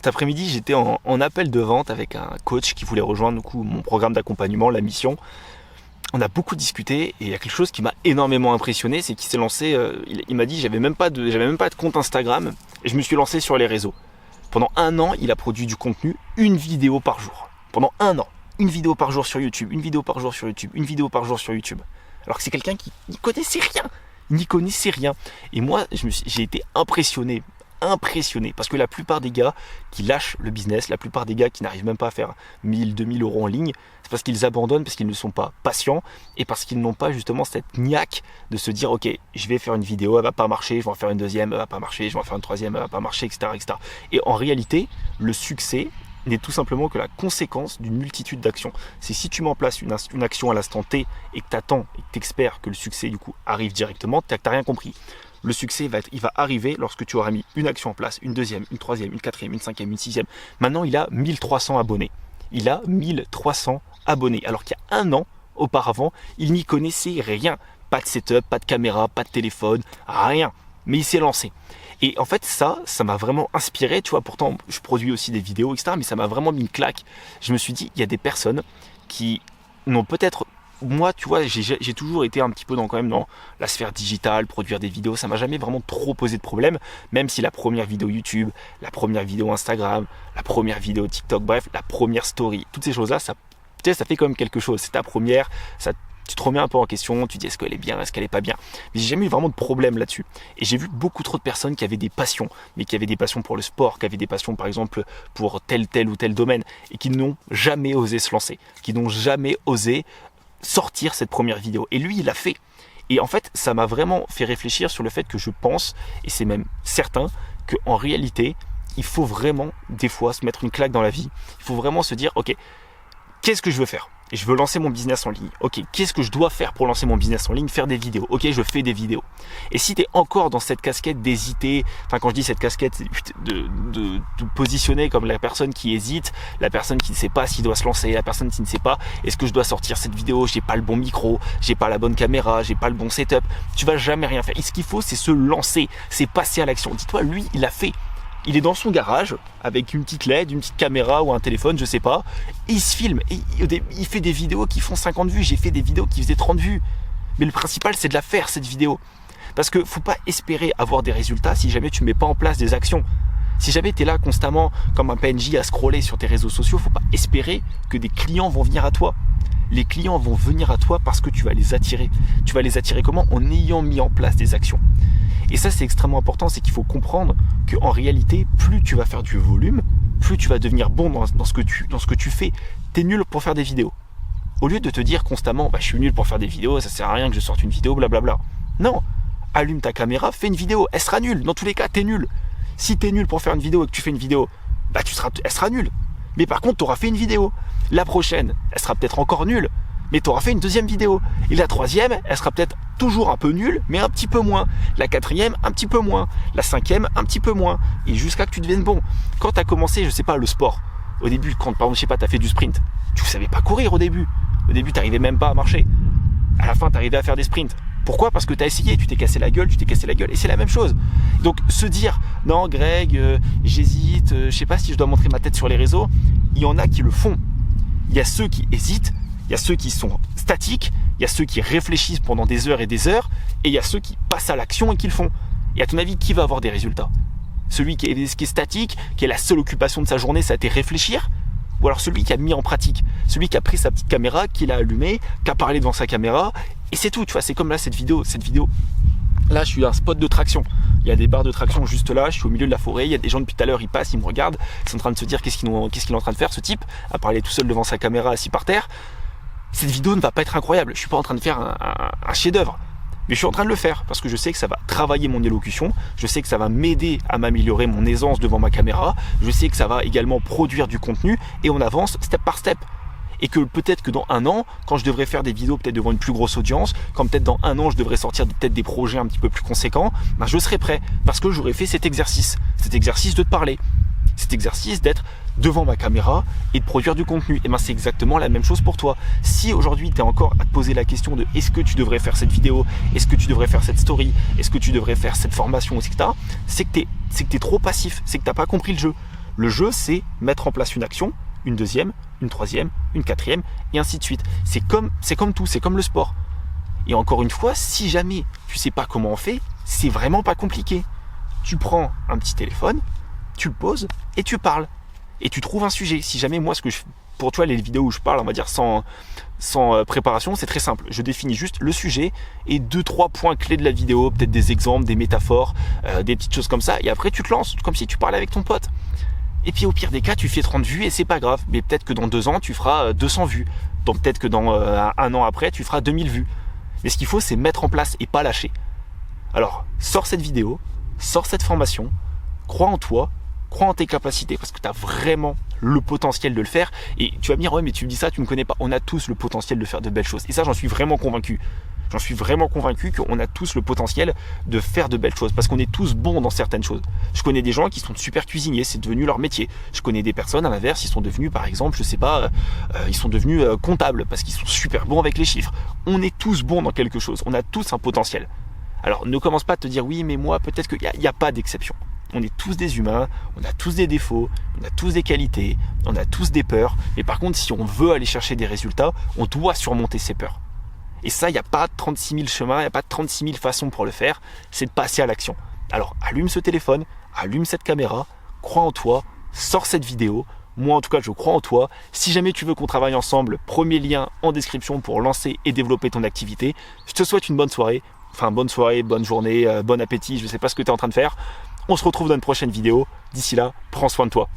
Cet après-midi, j'étais en appel de vente avec un coach qui voulait rejoindre du coup, mon programme d'accompagnement, la mission. On a beaucoup discuté et il y a quelque chose qui m'a énormément impressionné, c'est qu'il s'est lancé, il m'a dit j'avais même pas de compte Instagram et je me suis lancé sur les réseaux. Pendant 1 an, il a produit du contenu, une vidéo par jour. Pendant 1 an, une vidéo par jour sur YouTube, une vidéo par jour sur YouTube, une vidéo par jour sur YouTube. Alors que c'est quelqu'un qui n'y connaissait rien. Il n'y connaissait rien. Et moi, j'ai été impressionné parce que la plupart des gars qui lâchent le business, la plupart des gars qui n'arrivent même pas à faire 1000, 2000 euros en ligne, c'est parce qu'ils abandonnent, parce qu'ils ne sont pas patients et parce qu'ils n'ont pas justement cette niaque de se dire ok, je vais faire une vidéo, elle va pas marcher, je vais en faire une deuxième, elle va pas marcher, je vais en faire une troisième, elle va pas marcher, etc., etc. Et en réalité, le succès n'est tout simplement que la conséquence d'une multitude d'actions. C'est si tu mets en place une action à l'instant T et que tu attends et que tu espères que le succès du coup arrive directement, tu n'as rien compris. Le succès il va arriver lorsque tu auras mis une action en place, une deuxième, une troisième, une quatrième, une cinquième, une sixième. Maintenant, il a 1300 abonnés. Il a 1300 abonnés. Alors qu'il y a 1 an auparavant, il n'y connaissait rien. Pas de setup, pas de caméra, pas de téléphone, rien. Mais il s'est lancé. Et en fait, ça m'a vraiment inspiré. Tu vois, pourtant, je produis aussi des vidéos, etc. Mais ça m'a vraiment mis une claque. Je me suis dit, il y a des personnes qui n'ont peut-être... Moi, tu vois, j'ai toujours été un petit peu quand même dans la sphère digitale, produire des vidéos, ça m'a jamais vraiment trop posé de problème, même si la première vidéo YouTube, la première vidéo Instagram, la première vidéo TikTok, bref, la première story, toutes ces choses-là, ça fait quand même quelque chose. C'est ta première, tu te remets un peu en question, tu dis est-ce qu'elle est bien, est-ce qu'elle est pas bien. Mais j'ai jamais eu vraiment de problème là-dessus. Et j'ai vu beaucoup trop de personnes qui avaient des passions, mais qui avaient des passions pour le sport, qui avaient des passions par exemple pour tel ou tel domaine, et qui n'ont jamais osé se lancer, qui n'ont jamais osé sortir cette première vidéo. Et lui, il l'a fait. Et en fait, ça m'a vraiment fait réfléchir sur le fait que je pense, et c'est même certain, qu'en réalité, il faut vraiment, des fois, se mettre une claque dans la vie. Il faut vraiment se dire, ok, qu'est-ce que je veux faire ? Et je veux lancer mon business en ligne. Ok, qu'est-ce que je dois faire pour lancer mon business en ligne ? Faire des vidéos. Ok, je fais des vidéos. Et si tu es encore dans cette casquette d'hésiter, enfin quand je dis cette casquette, c'est de te positionner comme la personne qui hésite, la personne qui ne sait pas s'il doit se lancer, la personne qui ne sait pas est-ce que je dois sortir cette vidéo, j'ai pas le bon micro, j'ai pas la bonne caméra, j'ai pas le bon setup, tu vas jamais rien faire. Et ce qu'il faut, c'est se lancer, c'est passer à l'action. Dis-toi, lui, il a fait. Il est dans son garage avec une petite LED, une petite caméra ou un téléphone, je sais pas. Et il se filme. Et il fait des vidéos qui font 50 vues. J'ai fait des vidéos qui faisaient 30 vues. Mais le principal, c'est de la faire, cette vidéo. Parce que faut pas espérer avoir des résultats si jamais tu mets pas en place des actions. Si jamais tu es là constamment comme un PNJ à scroller sur tes réseaux sociaux, faut pas espérer que des clients vont venir à toi. Les clients vont venir à toi parce que tu vas les attirer. Tu vas les attirer comment ? En ayant mis en place des actions. Et ça, c'est extrêmement important, c'est qu'il faut comprendre qu'en réalité, plus tu vas faire du volume, plus tu vas devenir bon dans ce que tu fais. Tu es nul pour faire des vidéos. Au lieu de te dire constamment, je suis nul pour faire des vidéos, ça sert à rien que je sorte une vidéo, blablabla. Non, allume ta caméra, fais une vidéo, elle sera nulle. Dans tous les cas, tu es nul. Si tu es nul pour faire une vidéo et que tu fais une vidéo, elle sera nulle. Mais par contre, tu auras fait une vidéo. La prochaine, elle sera peut-être encore nulle, mais tu auras fait une deuxième vidéo. Et la troisième, elle sera peut-être toujours un peu nulle, mais un petit peu moins. La quatrième, un petit peu moins. La cinquième, un petit peu moins. Et jusqu'à que tu deviennes bon. Quand tu as commencé, je sais pas, le sport, au début, quand par exemple, je sais pas, tu as fait du sprint, tu ne savais pas courir au début. Au début, tu n'arrivais même pas à marcher. À la fin, tu arrivais à faire des sprints. Pourquoi ? Parce que tu as essayé, tu t'es cassé la gueule, et c'est la même chose. Donc se dire, non Greg, j'hésite, je sais pas si je dois montrer ma tête sur les réseaux, il y en a qui le font. Il y a ceux qui hésitent, il y a ceux qui sont statiques, il y a ceux qui réfléchissent pendant des heures, et il y a ceux qui passent à l'action et qui le font. Et à ton avis, qui va avoir des résultats ? Celui qui est statique, qui est la seule occupation de sa journée, ça a été réfléchir ? Ou alors celui qui a mis en pratique, celui qui a pris sa petite caméra, qui l'a allumée, qui a parlé devant sa caméra, et c'est tout, tu vois, c'est comme là cette vidéo. Là, je suis à un spot de traction. Il y a des barres de traction juste là, je suis au milieu de la forêt, il y a des gens depuis tout à l'heure, ils passent, ils me regardent, ils sont en train de se dire qu'est-ce qu'il est en train de faire ce type, à parler tout seul devant sa caméra, assis par terre. Cette vidéo ne va pas être incroyable, je suis pas en train de faire un chef-d'œuvre. Mais je suis en train de le faire parce que je sais que ça va travailler mon élocution, je sais que ça va m'aider à m'améliorer mon aisance devant ma caméra, je sais que ça va également produire du contenu et on avance step par step. Et que peut-être que dans 1 an, quand je devrais faire des vidéos peut-être devant une plus grosse audience, quand peut-être dans 1 an je devrais sortir peut-être des projets un petit peu plus conséquents, je serai prêt parce que j'aurais fait cet exercice de te parler, cet exercice d'être devant ma caméra et de produire du contenu. Et c'est exactement la même chose pour toi. Si aujourd'hui tu es encore à te poser la question de est-ce que tu devrais faire cette vidéo, est-ce que tu devrais faire cette story, est-ce que tu devrais faire cette formation, etc., c'est que tu es trop passif, c'est que tu n'as pas compris le jeu. Le jeu, c'est mettre en place une action, une deuxième, une troisième, une quatrième, et ainsi de suite. C'est comme tout, c'est comme le sport. Et encore une fois, si jamais tu sais pas comment on fait, c'est vraiment pas compliqué. Tu prends un petit téléphone, tu le poses et tu parles. Et tu trouves un sujet. Si jamais moi, pour toi, les vidéos où je parle, on va dire sans préparation, c'est très simple. Je définis juste le sujet et 2-3 points clés de la vidéo, peut-être des exemples, des métaphores, des petites choses comme ça. Et après, tu te lances comme si tu parlais avec ton pote. Et puis au pire des cas, tu fais 30 vues et c'est pas grave. Mais peut-être que dans 2 ans, tu feras 200 vues. Donc peut-être que dans un an après, tu feras 2000 vues. Mais ce qu'il faut, c'est mettre en place et pas lâcher. Alors, sors cette vidéo, sors cette formation, crois en toi, crois en tes capacités parce que tu as vraiment le potentiel de le faire. Et tu vas me dire, ouais, mais tu me dis ça, tu me connais pas. On a tous le potentiel de faire de belles choses. Et ça, j'en suis vraiment convaincu. J'en suis vraiment convaincu qu'on a tous le potentiel de faire de belles choses parce qu'on est tous bons dans certaines choses. Je connais des gens qui sont super cuisiniers, c'est devenu leur métier. Je connais des personnes, à l'inverse, ils sont devenus, par exemple, je sais pas, ils sont devenus comptables parce qu'ils sont super bons avec les chiffres. On est tous bons dans quelque chose. On a tous un potentiel. Alors, ne commence pas à te dire, oui, mais moi, peut-être qu'il n'y a pas d'exception. On est tous des humains, on a tous des défauts, on a tous des qualités, on a tous des peurs. Mais par contre, si on veut aller chercher des résultats, on doit surmonter ces peurs. Et ça, il n'y a pas 36 000 chemins, il n'y a pas 36 000 façons pour le faire. C'est de passer à l'action. Alors, allume ce téléphone, allume cette caméra, crois en toi, sors cette vidéo. Moi, en tout cas, je crois en toi. Si jamais tu veux qu'on travaille ensemble, premier lien en description pour lancer et développer ton activité. Je te souhaite une bonne soirée. Enfin, bonne soirée, bonne journée, bon appétit, je ne sais pas ce que tu es en train de faire. On se retrouve dans une prochaine vidéo. D'ici là, prends soin de toi.